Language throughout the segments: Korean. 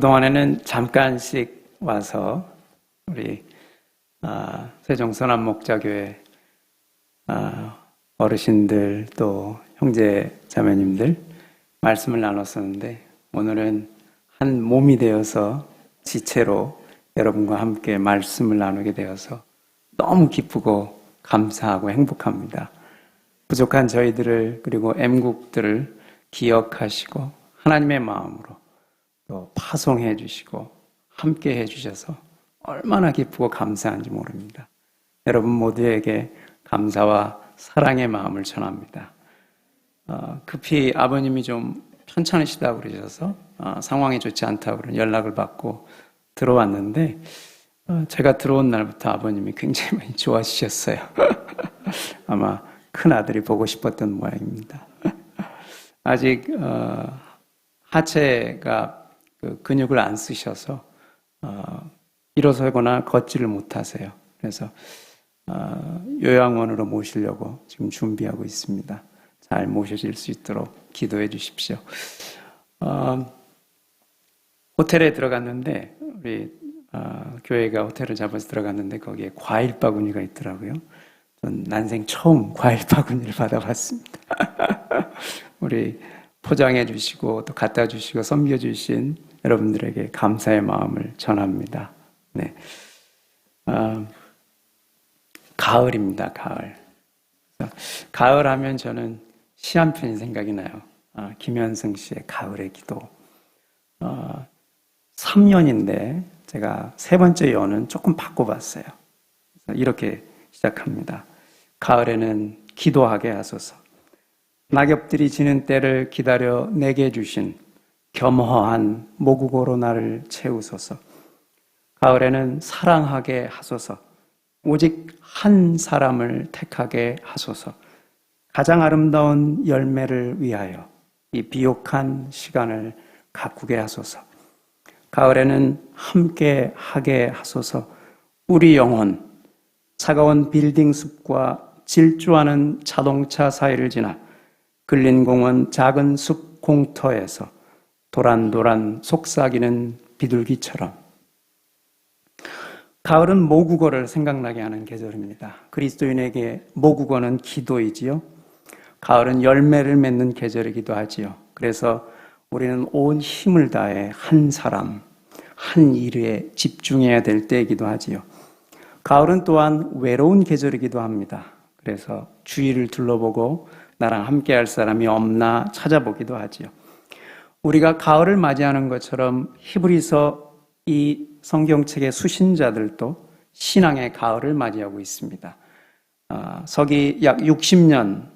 그동안에는 잠깐씩 와서 우리 세종선암목자교회 어르신들 또 형제 자매님들 말씀을 나눴었는데, 오늘은 한 몸이 되어서 지체로 여러분과 함께 말씀을 나누게 되어서 너무 기쁘고 감사하고 행복합니다. 부족한 저희들을, 그리고 애국들을 기억하시고 하나님의 마음으로 또 파송해 주시고 함께 해 주셔서 얼마나 기쁘고 감사한지 모릅니다. 여러분 모두에게 감사와 사랑의 마음을 전합니다. 급히 아버님이 좀 편찮으시다고 그러셔서 상황이 좋지 않다고 그런 연락을 받고 들어왔는데, 제가 들어온 날부터 아버님이 굉장히 많이 좋아지셨어요. 아마 큰 아들이 보고 싶었던 모양입니다. 아직 하체가 근육을 안 쓰셔서 일어서거나 걷지를 못하세요. 그래서 요양원으로 모시려고 지금 준비하고 있습니다. 잘 모셔질 수 있도록 기도해 주십시오. 호텔에 들어갔는데, 우리 교회가 호텔을 잡아서 들어갔는데 거기에 과일 바구니가 있더라고요. 전 난생 처음 과일 바구니를 받아봤습니다. 우리 포장해 주시고 또 갖다 주시고 섬겨 주신 여러분들에게 감사의 마음을 전합니다. 네. 가을입니다. 가을 하면 저는 시 한 편이 생각이 나요. 김현승 씨의 가을의 기도. 3년인데 제가 세 번째 연은 조금 바꿔봤어요. 이렇게 시작합니다. 가을에는 기도하게 하소서. 낙엽들이 지는 때를 기다려 내게 주신 겸허한 모국어로 나를 채우소서. 가을에는 사랑하게 하소서. 오직 한 사람을 택하게 하소서. 가장 아름다운 열매를 위하여 이 비옥한 시간을 가꾸게 하소서. 가을에는 함께 하게 하소서. 우리 영혼, 차가운 빌딩 숲과 질주하는 자동차 사이를 지나 끌린 공원 작은 숲 공터에서 도란도란 속삭이는 비둘기처럼. 가을은 모국어를 생각나게 하는 계절입니다. 그리스도인에게 모국어는 기도이지요. 가을은 열매를 맺는 계절이기도 하지요. 그래서 우리는 온 힘을 다해 한 사람, 한 일에 집중해야 될 때이기도 하지요. 가을은 또한 외로운 계절이기도 합니다. 그래서 주위를 둘러보고 나랑 함께 할 사람이 없나 찾아보기도 하지요. 우리가 가을을 맞이하는 것처럼 히브리서 이 성경책의 수신자들도 신앙의 가을을 맞이하고 있습니다. 서기 약 60년,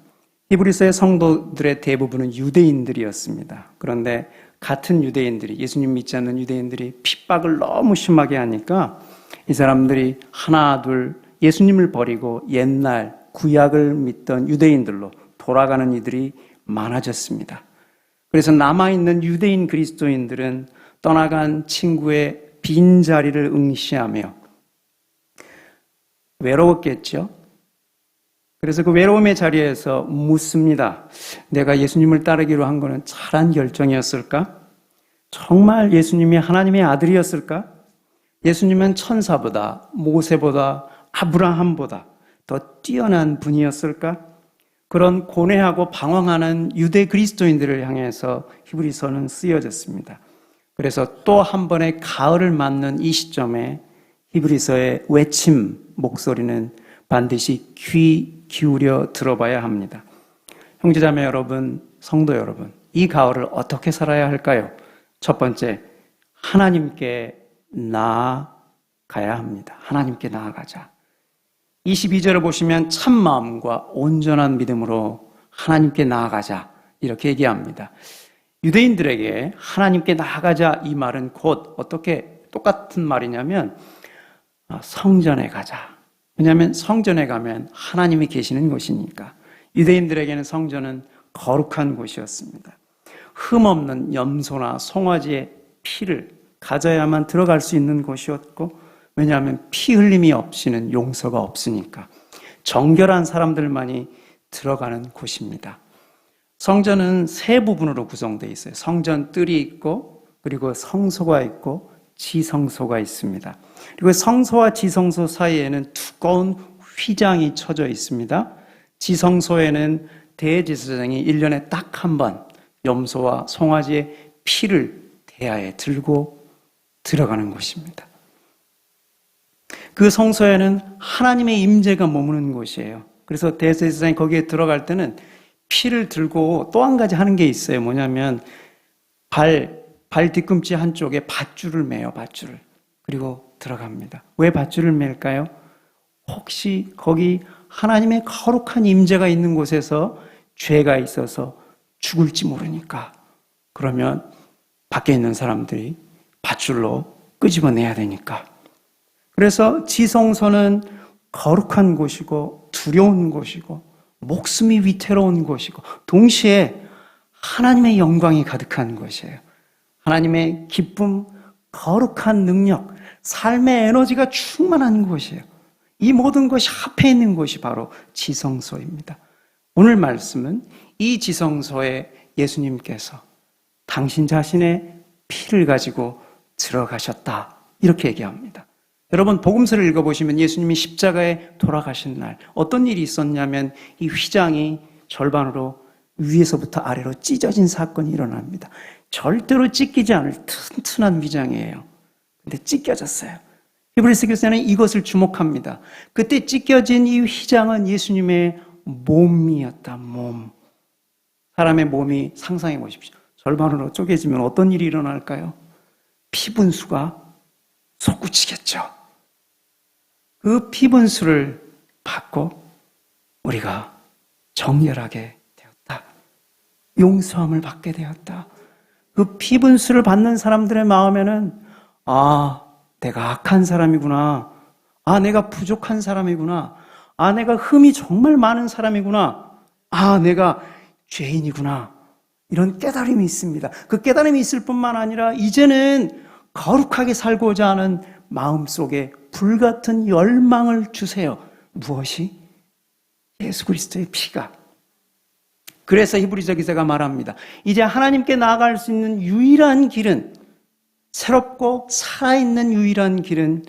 히브리서의 성도들의 대부분은 유대인들이었습니다. 그런데 같은 유대인들이, 예수님 믿지 않는 유대인들이 핍박을 너무 심하게 하니까 이 사람들이 하나 둘 예수님을 버리고 옛날 구약을 믿던 유대인들로 돌아가는 이들이 많아졌습니다. 그래서 남아있는 유대인 그리스도인들은 떠나간 친구의 빈자리를 응시하며 외로웠겠죠. 그래서 그 외로움의 자리에서 묻습니다. 내가 예수님을 따르기로 한 것은 잘한 결정이었을까? 정말 예수님이 하나님의 아들이었을까? 예수님은 천사보다, 모세보다, 아브라함보다 더 뛰어난 분이었을까? 그런 고뇌하고 방황하는 유대 그리스도인들을 향해서 히브리서는 쓰여졌습니다. 그래서 또 한 번의 가을을 맞는 이 시점에 히브리서의 외침 목소리는 반드시 귀 기울여 들어봐야 합니다. 형제자매 여러분, 성도 여러분, 이 가을을 어떻게 살아야 할까요? 첫 번째, 하나님께 나아가야 합니다. 하나님께 나아가자. 22절을 보시면 참 마음과 온전한 믿음으로 하나님께 나아가자 이렇게 얘기합니다. 유대인들에게 하나님께 나아가자 이 말은 곧 어떻게 똑같은 말이냐면 성전에 가자. 왜냐하면 성전에 가면 하나님이 계시는 곳이니까. 유대인들에게는 성전은 거룩한 곳이었습니다. 흠없는 염소나 송아지의 피를 가져야만 들어갈 수 있는 곳이었고, 왜냐하면 피 흘림이 없이는 용서가 없으니까 정결한 사람들만이 들어가는 곳입니다. 성전은 세 부분으로 구성되어 있어요. 성전 뜰이 있고 그리고 성소가 있고 지성소가 있습니다. 그리고 성소와 지성소 사이에는 두꺼운 휘장이 쳐져 있습니다. 지성소에는 대제사장이 1년에 딱 한 번 염소와 송아지의 피를 대야에 들고 들어가는 곳입니다. 그 성소에는 하나님의 임재가 머무는 곳이에요. 그래서 대제사장이 거기에 들어갈 때는 피를 들고 또 한 가지 하는 게 있어요. 뭐냐면 발 뒤꿈치 한쪽에 밧줄을 매요. 밧줄을. 그리고 들어갑니다. 왜 밧줄을 맬까요? 혹시 거기 하나님의 거룩한 임재가 있는 곳에서 죄가 있어서 죽을지 모르니까. 그러면 밖에 있는 사람들이 밧줄로 끄집어내야 되니까. 그래서 지성소는 거룩한 곳이고 두려운 곳이고 목숨이 위태로운 곳이고 동시에 하나님의 영광이 가득한 곳이에요. 하나님의 기쁨, 거룩한 능력, 삶의 에너지가 충만한 곳이에요. 이 모든 것이 합해 있는 곳이 바로 지성소입니다. 오늘 말씀은 이 지성소에 예수님께서 당신 자신의 피를 가지고 들어가셨다. 이렇게 얘기합니다. 여러분 복음서를 읽어보시면 예수님이 십자가에 돌아가신 날 어떤 일이 있었냐면 이 휘장이 절반으로 위에서부터 아래로 찢어진 사건이 일어납니다. 절대로 찢기지 않을 튼튼한 휘장이에요. 근데 찢겨졌어요. 히브리서 기자는 이것을 주목합니다. 그때 찢겨진 이 휘장은 예수님의 몸이었다. 몸. 사람의 몸이 상상해 보십시오. 절반으로 쪼개지면 어떤 일이 일어날까요? 피분수가 솟구치겠죠. 그 피분수를 받고 우리가 정결하게 되었다. 용서함을 받게 되었다. 그 피분수를 받는 사람들의 마음에는 내가 악한 사람이구나. 내가 부족한 사람이구나. 내가 흠이 정말 많은 사람이구나. 내가 죄인이구나. 이런 깨달음이 있습니다. 그 깨달음이 있을 뿐만 아니라 이제는 거룩하게 살고자 하는 마음속에 불같은 열망을 주세요. 무엇이? 예수 그리스도의 피가. 그래서 히브리서 기자가 말합니다. 이제 하나님께 나아갈 수 있는 유일한 길은, 새롭고 살아있는 유일한 길은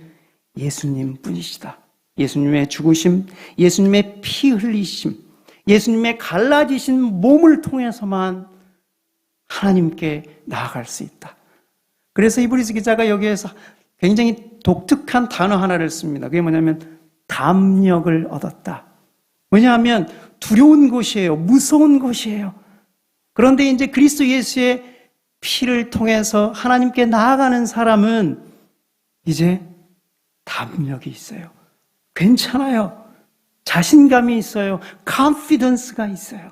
예수님 뿐이시다. 예수님의 죽으심, 예수님의 피 흘리심, 예수님의 갈라지신 몸을 통해서만 하나님께 나아갈 수 있다. 그래서 히브리서 기자가 여기에서 굉장히 독특한 단어 하나를 씁니다. 그게 뭐냐면 담력을 얻었다. 왜냐하면 두려운 곳이에요. 무서운 곳이에요. 그런데 이제 그리스도 예수의 피를 통해서 하나님께 나아가는 사람은 이제 담력이 있어요. 괜찮아요. 자신감이 있어요. confidence가 있어요.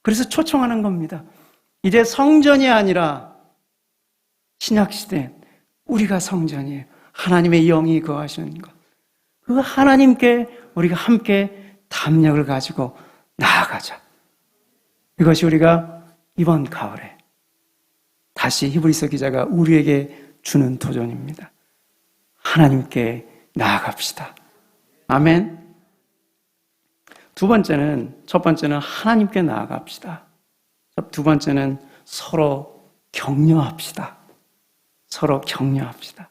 그래서 초청하는 겁니다. 이제 성전이 아니라 신약시대엔 우리가 성전이에요. 하나님의 영이 거하시는 것. 그 하나님께 우리가 함께 담력을 가지고 나아가자. 이것이 우리가 이번 가을에 다시 히브리서 기자가 우리에게 주는 도전입니다. 하나님께 나아갑시다. 아멘. 첫 번째는 하나님께 나아갑시다. 두 번째는 서로 격려합시다. 서로 격려합시다.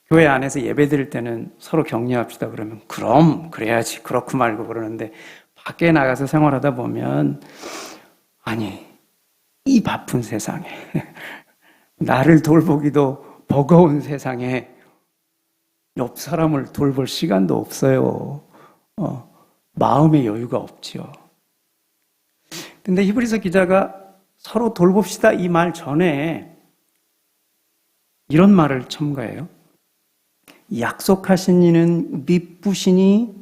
교회 안에서 예배 드릴 때는 서로 격려합시다 그러면 그럼 그래야지 그렇고 말고 그러는데 밖에 나가서 생활하다 보면 이 바쁜 세상에 나를 돌보기도 버거운 세상에 옆 사람을 돌볼 시간도 없어요. 마음의 여유가 없지요. 근데 히브리서 기자가 서로 돌봅시다 이 말 전에 이런 말을 첨가해요. 약속하신 이는 미쁘시니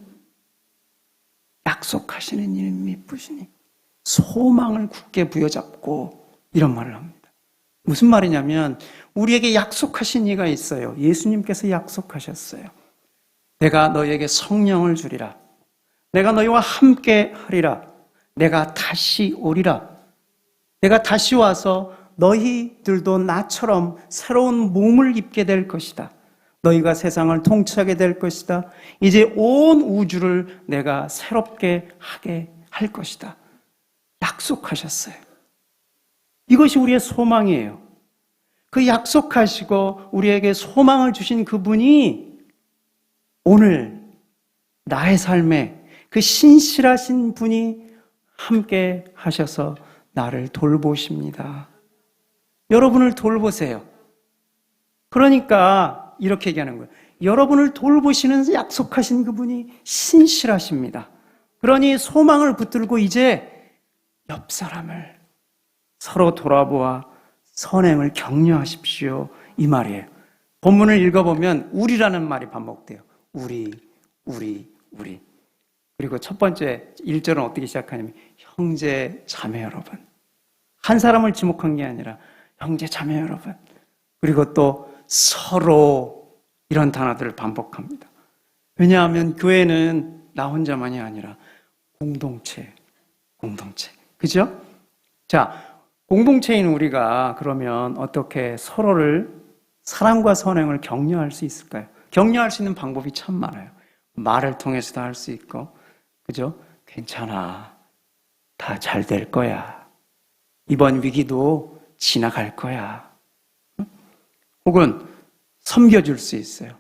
소망을 굳게 부여잡고 이런 말을 합니다. 무슨 말이냐면 우리에게 약속하신 이가 있어요. 예수님께서 약속하셨어요. 내가 너희에게 성령을 주리라. 내가 너희와 함께 하리라. 내가 다시 오리라. 내가 다시 와서 너희들도 나처럼 새로운 몸을 입게 될 것이다. 너희가 세상을 통치하게 될 것이다. 이제 온 우주를 내가 새롭게 하게 할 것이다. 약속하셨어요. 이것이 우리의 소망이에요. 그 약속하시고 우리에게 소망을 주신 그분이 오늘 나의 삶에 그 신실하신 분이 함께 하셔서 나를 돌보십니다. 여러분을 돌보세요. 그러니까 이렇게 얘기하는 거예요. 여러분을 돌보시는 약속하신 그분이 신실하십니다. 그러니 소망을 붙들고 이제 옆 사람을 서로 돌아보아 선행을 격려하십시오. 이 말이에요. 본문을 읽어보면 우리라는 말이 반복돼요. 우리. 그리고 첫 번째 1절은 어떻게 시작하냐면 형제 자매 여러분. 한 사람을 지목한 게 아니라 형제 자매 여러분. 그리고 또 서로 이런 단어들을 반복합니다. 왜냐하면 교회는 나 혼자만이 아니라 공동체. 그죠? 자, 공동체인 우리가 그러면 어떻게 서로를 사랑과 선행을 격려할 수 있을까요? 격려할 수 있는 방법이 참 많아요. 말을 통해서도 할 수 있고, 그죠? 괜찮아. 다 잘 될 거야. 이번 위기도 지나갈 거야. 혹은 섬겨줄 수 있어요.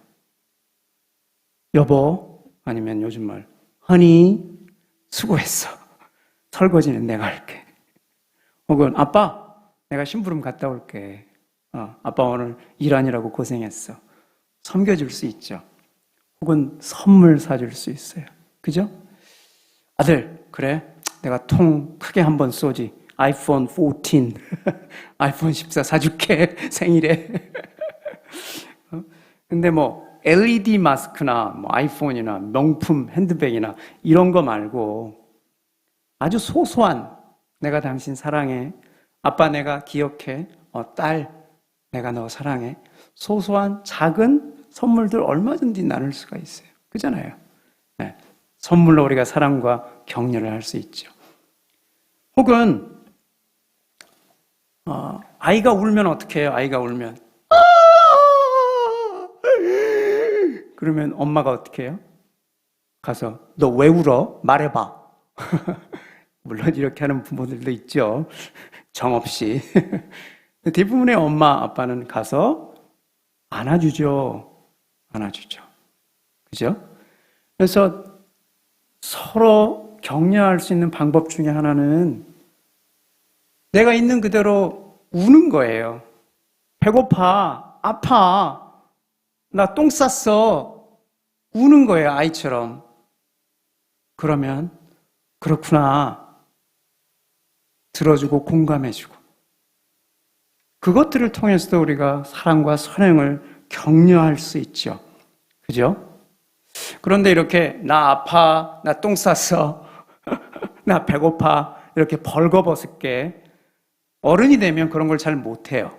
여보, 아니면 요즘 말, 허니, 수고했어. 설거지는 내가 할게. 혹은 아빠, 내가 심부름 갔다 올게. 아빠 오늘 일 아니라고 고생했어. 섬겨줄 수 있죠. 혹은 선물 사줄 수 있어요. 그죠? 아들, 그래? 내가 통 크게 한번 쏘지. 아이폰 14, 아이폰 14 사줄게. 생일에. 근데 뭐 LED 마스크나 뭐 아이폰이나 명품 핸드백이나 이런 거 말고 아주 소소한 내가 당신 사랑해. 아빠 내가 기억해. 딸 내가 너 사랑해. 소소한 작은 선물들 얼마든지 나눌 수가 있어요. 그잖아요. 네. 선물로 우리가 사랑과 격려를 할 수 있죠. 혹은 아이가 울면 어떻게 해요? 아이가 울면 그러면 엄마가 어떻게 해요? 가서 너 왜 울어? 말해봐. 물론 이렇게 하는 부모들도 있죠. 정없이. 대부분의 엄마, 아빠는 가서 안아주죠. 그죠? 그래서 서로 격려할 수 있는 방법 중에 하나는 내가 있는 그대로 우는 거예요. 배고파, 아파, 나 똥 쌌어. 우는 거예요, 아이처럼. 그러면 그렇구나. 들어주고 공감해주고. 그것들을 통해서도 우리가 사랑과 선행을 격려할 수 있죠. 그죠? 그런데 이렇게 나 아파, 나 똥 쌌어, 나 배고파 이렇게 벌거벗게 어른이 되면 그런 걸 잘 못해요.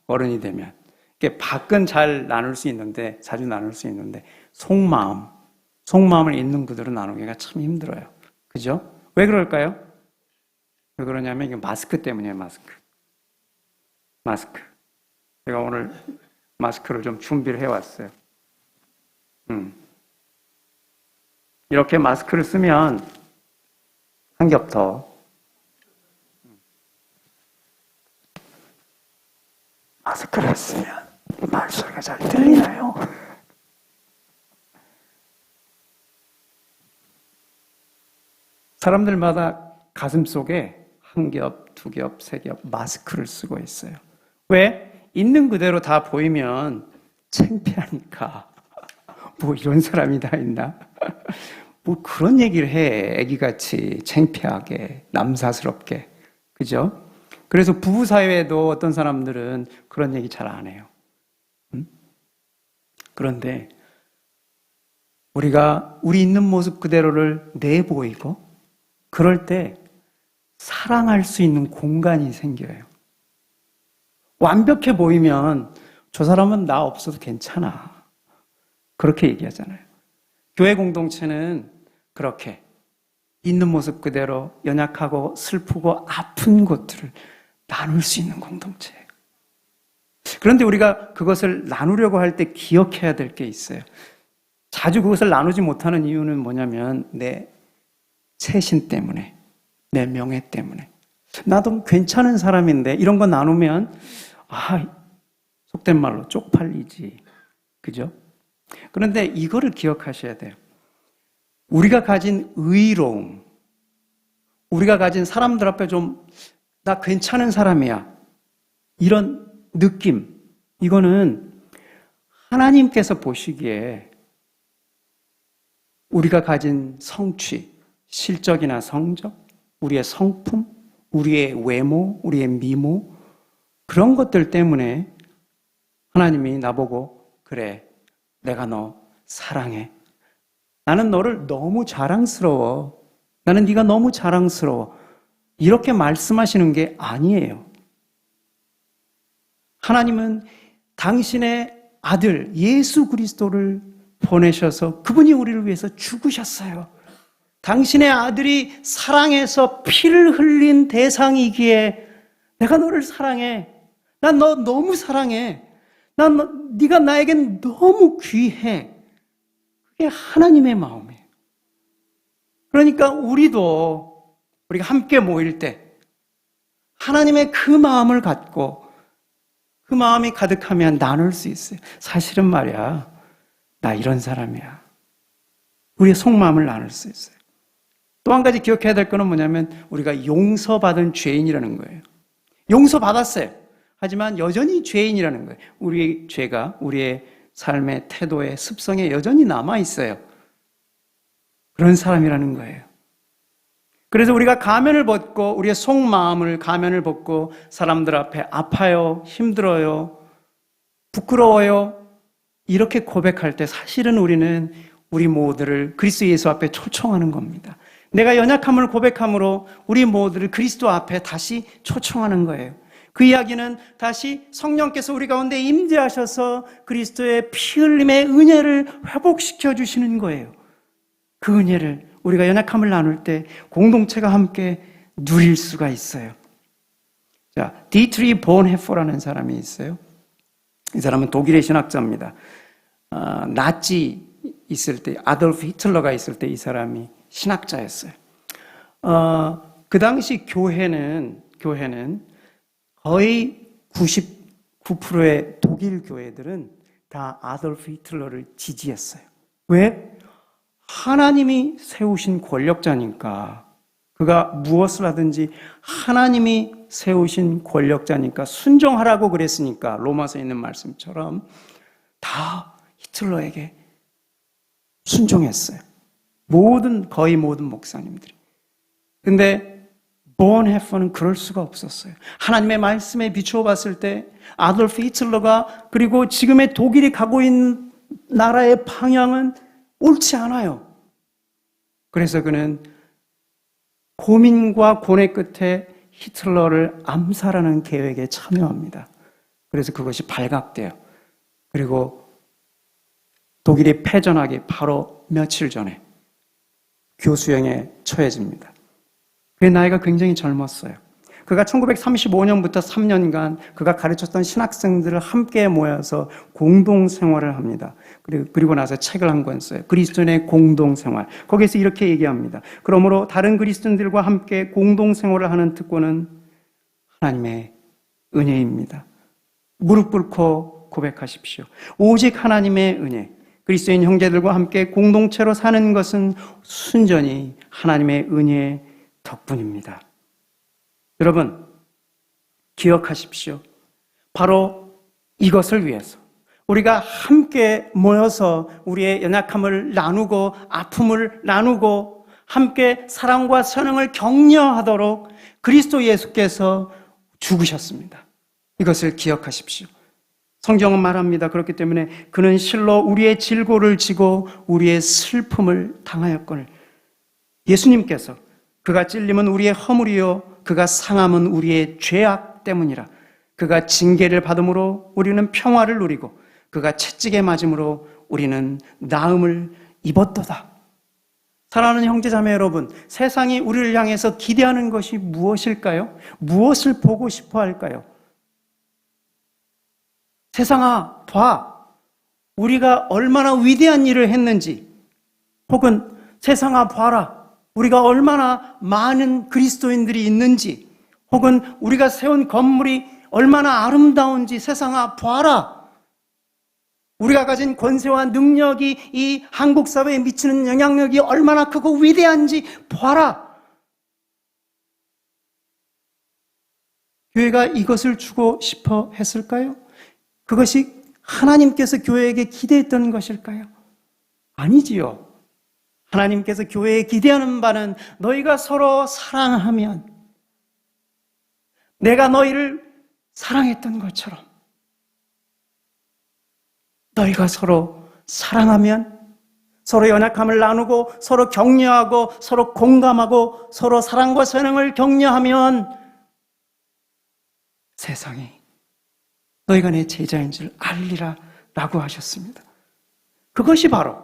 어른이 되면. 밖은 잘 나눌 수 있는데, 자주 나눌 수 있는데 속마음을 있는 그대로 나누기가 참 힘들어요. 그죠? 왜 그럴까요? 왜 그러냐면 이게 마스크 때문이에요. 마스크. 제가 오늘 마스크를 좀 준비를 해왔어요. 이렇게 마스크를 쓰면 한 겹 더. 마스크를 쓰면 말소리가 잘 들리나요? 사람들마다 가슴 속에 한 겹, 두 겹, 세 겹 마스크를 쓰고 있어요. 왜? 있는 그대로 다 보이면 창피하니까. 뭐 이런 사람이 다 있나? 뭐 그런 얘기를 해. 애기같이 창피하게, 남사스럽게. 그죠? 그래서 부부 사이에도 어떤 사람들은 그런 얘기 잘 안 해요. 그런데 우리가 우리 있는 모습 그대로를 내보이고 그럴 때 사랑할 수 있는 공간이 생겨요. 완벽해 보이면 저 사람은 나 없어도 괜찮아. 그렇게 얘기하잖아요. 교회 공동체는 그렇게 있는 모습 그대로 연약하고 슬프고 아픈 것들을 나눌 수 있는 공동체예요. 그런데 우리가 그것을 나누려고 할 때 기억해야 될 게 있어요. 자주 그것을 나누지 못하는 이유는 뭐냐면 내 체신 때문에, 내 명예 때문에. 나도 괜찮은 사람인데 이런 거 나누면 속된 말로 쪽팔리지. 그죠? 그런데 이거를 기억하셔야 돼요. 우리가 가진 의로움, 우리가 가진 사람들 앞에 나 괜찮은 사람이야. 이런 느낌, 이거는 하나님께서 보시기에 우리가 가진 성취, 실적이나 성적, 우리의 성품, 우리의 외모, 우리의 미모, 그런 것들 때문에 하나님이 나보고 그래, 내가 너 사랑해. 나는 너를 너무 자랑스러워. 나는 네가 너무 자랑스러워. 이렇게 말씀하시는 게 아니에요. 하나님은 당신의 아들 예수 그리스도를 보내셔서 그분이 우리를 위해서 죽으셨어요. 당신의 아들이 사랑해서 피를 흘린 대상이기에 내가 너를 사랑해. 난 너 너무 사랑해. 네가 나에겐 너무 귀해. 그게 하나님의 마음이에요. 그러니까 우리가 함께 모일 때 하나님의 그 마음을 갖고 그 마음이 가득하면 나눌 수 있어요. 사실은 말이야, 나 이런 사람이야. 우리의 속마음을 나눌 수 있어요. 또 한 가지 기억해야 될 거는 뭐냐면 우리가 용서받은 죄인이라는 거예요. 용서받았어요. 하지만 여전히 죄인이라는 거예요. 우리의 죄가 우리의 삶의 태도에 습성에 여전히 남아있어요. 그런 사람이라는 거예요. 그래서 우리가 가면을 벗고 우리의 속마음을 가면을 벗고 사람들 앞에 아파요, 힘들어요, 부끄러워요 이렇게 고백할 때 사실은 우리는 우리 모두를 그리스도 예수 앞에 초청하는 겁니다. 내가 연약함을 고백함으로 우리 모두를 그리스도 앞에 다시 초청하는 거예요. 그 이야기는 다시 성령께서 우리 가운데 임재하셔서 그리스도의 피 흘림의 은혜를 회복시켜 주시는 거예요. 그 은혜를 우리가 연약함을 나눌 때 공동체가 함께 누릴 수가 있어요. 자, 디트리 본헤퍼라는 사람이 있어요. 이 사람은 독일의 신학자입니다. 나치 있을 때, 아돌프 히틀러가 있을 때 이 사람이 신학자였어요. 그 당시 교회는 거의 99%의 독일 교회들은 다 아돌프 히틀러를 지지했어요. 왜? 하나님이 세우신 권력자니까. 그가 무엇을 하든지 하나님이 세우신 권력자니까 순종하라고 그랬으니까 로마서에 있는 말씀처럼 다 히틀러에게 순종했어요. 거의 모든 목사님들이. 근데 본헤퍼는 그럴 수가 없었어요. 하나님의 말씀에 비추어 봤을 때 아돌프 히틀러가 그리고 지금의 독일이 가고 있는 나라의 방향은 옳지 않아요. 그래서 그는 고민과 고뇌 끝에 히틀러를 암살하는 계획에 참여합니다. 그래서 그것이 발각돼요. 그리고 독일이 패전하기 바로 며칠 전에 교수형에 처해집니다. 그의 나이가 굉장히 젊었어요. 그가 1935년부터 3년간 그가 가르쳤던 신학생들을 함께 모여서 공동생활을 합니다. 그리고 나서 책을 한 권 써요. 그리스도인의 공동생활. 거기에서 이렇게 얘기합니다. 그러므로 다른 그리스도인들과 함께 공동생활을 하는 특권은 하나님의 은혜입니다. 무릎 꿇고 고백하십시오. 오직 하나님의 은혜. 그리스도인 형제들과 함께 공동체로 사는 것은 순전히 하나님의 은혜의 덕분입니다. 여러분, 기억하십시오. 바로 이것을 위해서 우리가 함께 모여서 우리의 연약함을 나누고 아픔을 나누고 함께 사랑과 선행을 격려하도록 그리스도 예수께서 죽으셨습니다. 이것을 기억하십시오. 성경은 말합니다. 그렇기 때문에 그는 실로 우리의 질고를 지고 우리의 슬픔을 당하였거늘. 예수님께서 그가 찔림은 우리의 허물이요 그가 상함은 우리의 죄악 때문이라. 그가 징계를 받음으로 우리는 평화를 누리고 그가 채찍에 맞음으로 우리는 나음을 입었도다. 사랑하는 형제자매 여러분, 세상이 우리를 향해서 기대하는 것이 무엇일까요? 무엇을 보고 싶어 할까요? 세상아, 봐. 우리가 얼마나 위대한 일을 했는지, 혹은 세상아, 봐라. 우리가 얼마나 많은 그리스도인들이 있는지, 혹은 우리가 세운 건물이 얼마나 아름다운지 세상아 봐라. 우리가 가진 권세와 능력이 이 한국 사회에 미치는 영향력이 얼마나 크고 위대한지 봐라. 교회가 이것을 주고 싶어 했을까요? 그것이 하나님께서 교회에게 기대했던 것일까요? 아니지요. 하나님께서 교회에 기대하는 바는 너희가 서로 사랑하면, 내가 너희를 사랑했던 것처럼 너희가 서로 사랑하면, 서로 연약함을 나누고 서로 격려하고 서로 공감하고 서로 사랑과 사랑을 격려하면 세상이 너희가 내 제자인 줄 알리라 라고 하셨습니다. 그것이 바로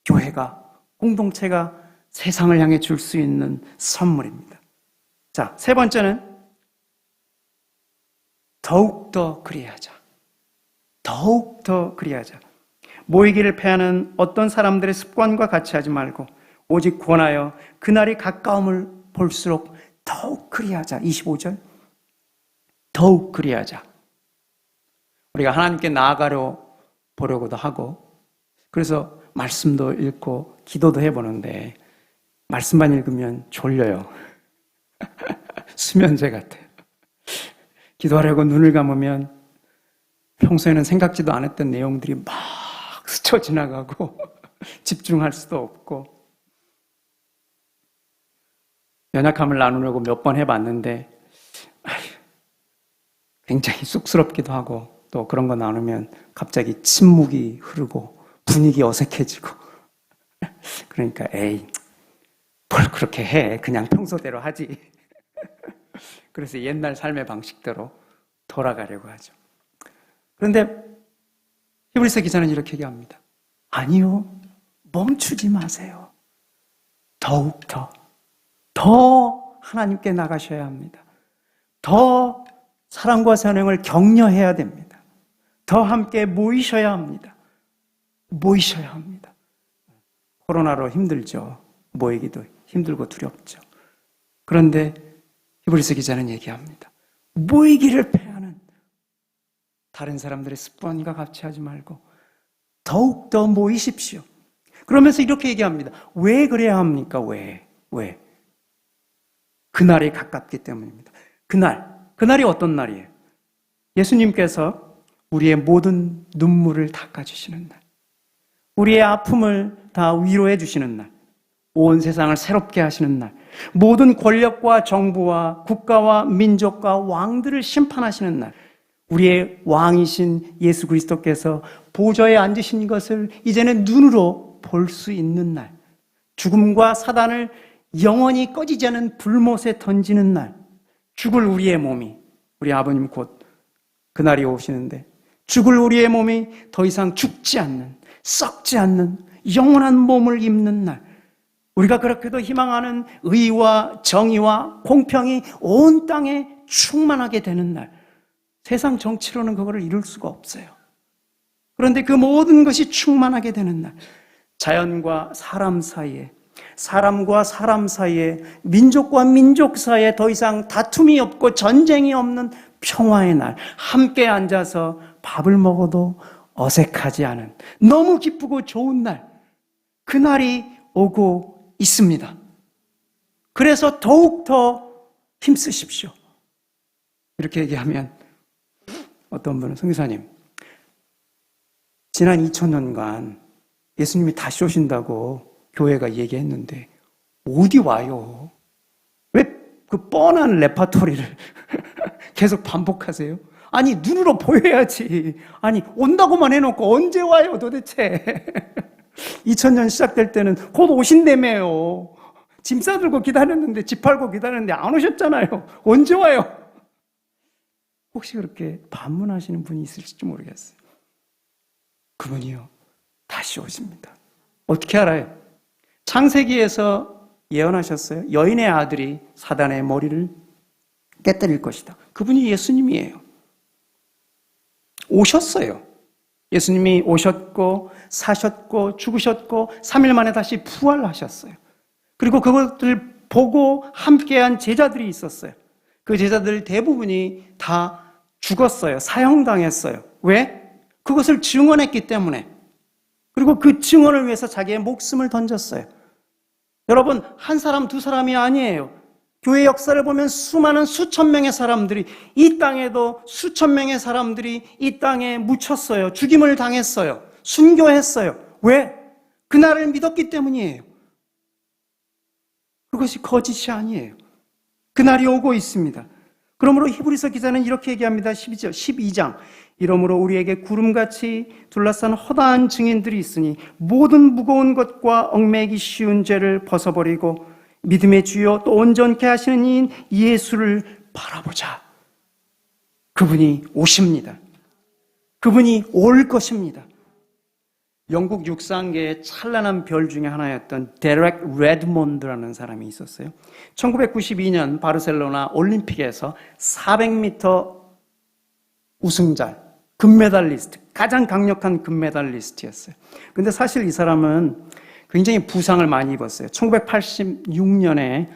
교회가, 공동체가 세상을 향해 줄 수 있는 선물입니다. 자, 세 번째는 더욱더 그리하자. 더욱더 그리하자. 모이기를 패하는 어떤 사람들의 습관과 같이 하지 말고 오직 권하여 그날이 가까움을 볼수록 더욱 그리하자. 25절. 더욱 그리하자. 우리가 하나님께 나아가려 보려고도 하고, 그래서 말씀도 읽고 기도도 해보는데 말씀만 읽으면 졸려요. 수면제 같아요. 기도하려고 눈을 감으면 평소에는 생각지도 않았던 내용들이 막 스쳐 지나가고 집중할 수도 없고, 연약함을 나누려고 몇 번 해봤는데 굉장히 쑥스럽기도 하고, 또 그런 거 나누면 갑자기 침묵이 흐르고 분위기 어색해지고 그러니까 에이 뭘 그렇게 해, 그냥 평소대로 하지. 그래서 옛날 삶의 방식대로 돌아가려고 하죠. 그런데 히브리서 기자는 이렇게 얘기합니다. 아니요, 멈추지 마세요. 더욱더 더 하나님께 나가셔야 합니다. 더 사랑과 사랑을 격려해야 됩니다. 더 함께 모이셔야 합니다. 모이셔야 합니다. 코로나로 힘들죠. 모이기도 힘들고 두렵죠. 그런데 히브리서 기자는 얘기합니다. 모이기를 패하는 다른 사람들의 습관과 같이 하지 말고 더욱더 모이십시오. 그러면서 이렇게 얘기합니다. 왜 그래야 합니까? 왜? 그날이 가깝기 때문입니다. 그날이 어떤 날이에요? 예수님께서 우리의 모든 눈물을 닦아주시는 날, 우리의 아픔을 다 위로해 주시는 날, 온 세상을 새롭게 하시는 날, 모든 권력과 정부와 국가와 민족과 왕들을 심판하시는 날, 우리의 왕이신 예수 그리스도께서 보좌에 앉으신 것을 이제는 눈으로 볼 수 있는 날, 죽음과 사단을 영원히 꺼지지 않은 불못에 던지는 날, 죽을 우리의 몸이, 우리 아버님 곧 그날이 오시는데 죽을 우리의 몸이 더 이상 죽지 않는, 썩지 않는 영원한 몸을 입는 날, 우리가 그렇게도 희망하는 의와 정의와 공평이 온 땅에 충만하게 되는 날, 세상 정치로는 그거를 이룰 수가 없어요. 그런데 그 모든 것이 충만하게 되는 날, 자연과 사람 사이에, 사람과 사람 사이에, 민족과 민족 사이에 더 이상 다툼이 없고 전쟁이 없는 평화의 날, 함께 앉아서 밥을 먹어도 어색하지 않은 너무 기쁘고 좋은 날, 그날이 오고 있습니다. 그래서 더욱더 힘쓰십시오. 이렇게 얘기하면 어떤 분은, 선교사님, 지난 2000년간 예수님이 다시 오신다고 교회가 얘기했는데 어디 와요? 왜 그 뻔한 레파토리를 계속 반복하세요? 아니, 눈으로 보여야지. 아니, 온다고만 해놓고 언제 와요 도대체? 2000년 시작될 때는 곧 오신다며요. 짐 싸들고 기다렸는데, 집 팔고 기다렸는데 안 오셨잖아요. 언제 와요? 혹시 그렇게 반문하시는 분이 있을지 모르겠어요. 그분이요, 다시 오십니다. 어떻게 알아요? 창세기에서 예언하셨어요. 여인의 아들이 사단의 머리를 깨뜨릴 것이다. 그분이 예수님이에요. 오셨어요. 예수님이 오셨고 사셨고 죽으셨고 3일 만에 다시 부활하셨어요. 그리고 그것을 보고 함께한 제자들이 있었어요. 그 제자들 대부분이 다 죽었어요. 사형당했어요. 왜? 그것을 증언했기 때문에. 그리고 그 증언을 위해서 자기의 목숨을 던졌어요. 여러분, 한 사람, 두 사람이 아니에요. 교회 역사를 보면 수많은 수천 명의 사람들이, 이 땅에도 수천 명의 사람들이 이 땅에 묻혔어요. 죽임을 당했어요. 순교했어요. 왜? 그날을 믿었기 때문이에요. 그것이 거짓이 아니에요. 그날이 오고 있습니다. 그러므로 히브리서 기자는 이렇게 얘기합니다. 12장. 이러므로 우리에게 구름같이 둘러싼 허다한 증인들이 있으니 모든 무거운 것과 얽매이기 쉬운 죄를 벗어버리고 믿음의 주요 또 온전케 하시는 이인 예수를 바라보자. 그분이 오십니다. 그분이 올 것입니다. 영국 육상계의 찬란한 별 중에 하나였던 데렉 레드몬드라는 사람이 있었어요. 1992년 바르셀로나 올림픽에서 400m 우승자, 금메달리스트, 가장 강력한 금메달리스트였어요. 근데 사실 이 사람은 굉장히 부상을 많이 입었어요. 1986년에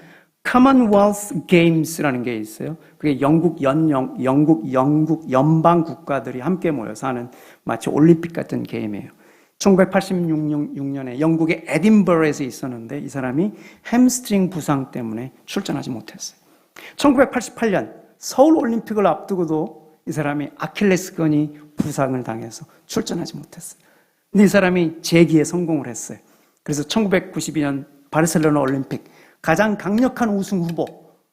Commonwealth Games라는 게 있어요. 그게 영국 연방 국가들이 함께 모여서 하는 마치 올림픽 같은 게임이에요. 1986년에 영국의 에딘버러에서 있었는데 이 사람이 햄스트링 부상 때문에 출전하지 못했어요. 1988년 서울 올림픽을 앞두고도 이 사람이 아킬레스건이 부상을 당해서 출전하지 못했어요. 근데 이 사람이 재기에 성공을 했어요. 그래서 1992년 바르셀로나 올림픽 가장 강력한 우승 후보.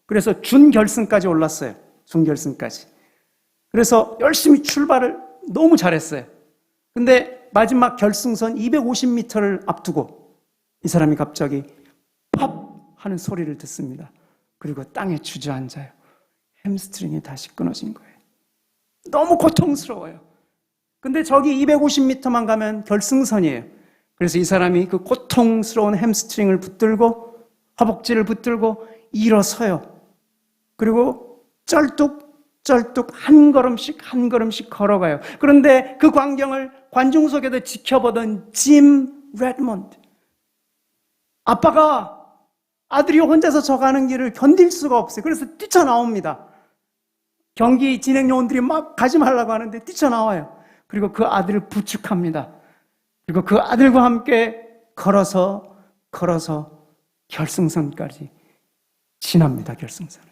그래서 준결승까지 올랐어요. 준결승까지. 그래서 열심히 출발을 너무 잘했어요. 근데 마지막 결승선 250m를 앞두고 이 사람이 갑자기 팝 하는 소리를 듣습니다. 그리고 땅에 주저앉아요. 햄스트링이 다시 끊어진 거예요. 너무 고통스러워요. 근데 저기 250m만 가면 결승선이에요. 그래서 이 사람이 그 고통스러운 햄스트링을 붙들고 허벅지를 붙들고 일어서요. 그리고 쩔뚝쩔뚝 한 걸음씩 걸어가요. 그런데 그 광경을 관중석에서 지켜보던 짐 레드몬드. 아빠가 아들이 혼자서 저 가는 길을 견딜 수가 없어요. 그래서 뛰쳐나옵니다. 경기 진행 요원들이 막 가지 말라고 하는데 뛰쳐나와요. 그리고 그 아들을 부축합니다. 그리고 그 아들과 함께 걸어서 결승선까지 지납니다. 결승선을.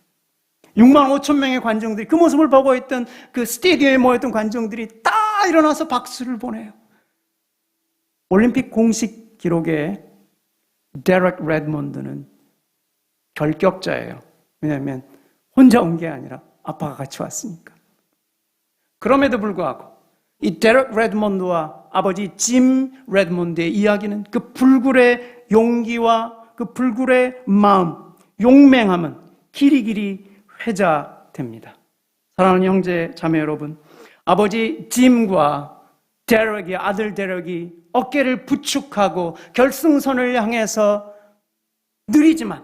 6만 5천 명의 관중들이 그 모습을 보고 있던 그 스테디움에 모였던 관중들이 다 일어나서 박수를 보내요. 올림픽 공식 기록에 데렉 레드몬드는 결격자예요. 왜냐하면 혼자 온 게 아니라 아빠가 같이 왔으니까. 그럼에도 불구하고 이 데렉 레드몬드와 아버지 짐 레드몬드의 이야기는 그 불굴의 용기와 그 불굴의 마음, 용맹함은 길이길이 회자됩니다. 사랑하는 형제 자매 여러분, 아버지 짐과 데렉이, 아들 데렉이 어깨를 부축하고 결승선을 향해서 느리지만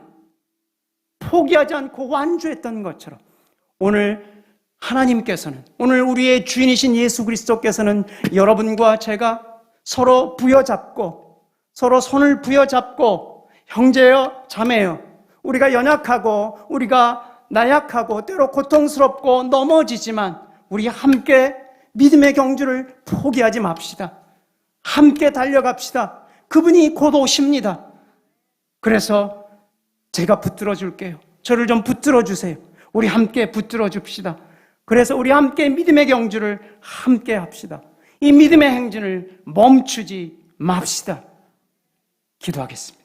포기하지 않고 완주했던 것처럼 오늘 하나님께서는, 오늘 우리의 주인이신 예수 그리스도께서는 여러분과 제가 서로 부여잡고, 서로 손을 부여잡고, 형제여 자매여, 우리가 연약하고 우리가 나약하고 때로 고통스럽고 넘어지지만 우리 함께 믿음의 경주를 포기하지 맙시다. 함께 달려갑시다. 그분이 곧 오십니다. 그래서 제가 붙들어 줄게요. 저를 좀 붙들어 주세요. 우리 함께 붙들어 줍시다. 그래서 우리 함께 믿음의 경주를 함께 합시다. 이 믿음의 행진을 멈추지 맙시다. 기도하겠습니다.